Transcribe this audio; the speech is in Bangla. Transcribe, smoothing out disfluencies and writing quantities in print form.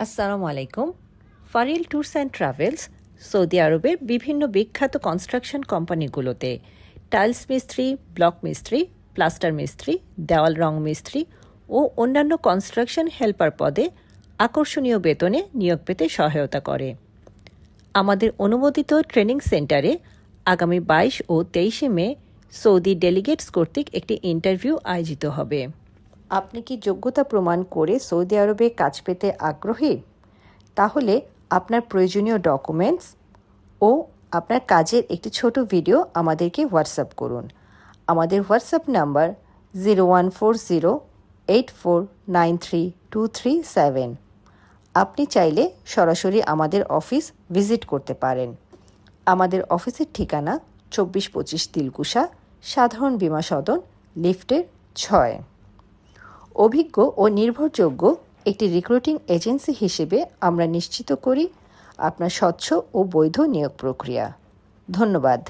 আসসালামু আলাইকুম। ফারিল ট্যুরস অ্যান্ড ট্রাভেলস সৌদি আরবের বিভিন্ন বিখ্যাত কনস্ট্রাকশন কোম্পানিগুলোতে টাইলস মিস্ত্রি, ব্লক মিস্ত্রি, প্লাস্টার মিস্ত্রি, দেওয়াল রং মিস্ত্রি ও অন্যান্য কনস্ট্রাকশন হেল্পার পদে আকর্ষণীয় বেতনে নিয়োগ পেতে সহায়তা করে। আমাদের অনুমোদিত ট্রেনিং সেন্টারে আগামী ২২ ও ২৩শে মে সৌদি ডেলিগেটস কর্তৃক একটি ইন্টারভিউ আয়োজিত হবে। আপনি কি যোগ্যতা প্রমাণ করে সৌদি আরবে কাজ পেতে আগ্রহী? তাহলে আপনার প্রয়োজনীয় ডকুমেন্টস ও আপনার কাজের একটি ছোট ভিডিও আমাদেরকে হোয়াটসঅ্যাপ করুন। আমাদের হোয়াটসঅ্যাপ নাম্বার 014084932237। আপনি চাইলে সরাসরি আমাদের অফিস ভিজিট করতে পারেন। আমাদের অফিসের ঠিকানা ২৪-২৫ দিলকুশা, সাধারণ বীমা সদন, লিফটের ৬। অভিজ্ঞ ও নির্ভরযোগ্য একটি রিক্রুটিং এজেন্সি হিসেবে আমরা নিশ্চিত করি আপনার স্বচ্ছ ও বৈধ নিয়োগ প্রক্রিয়া। ধন্যবাদ।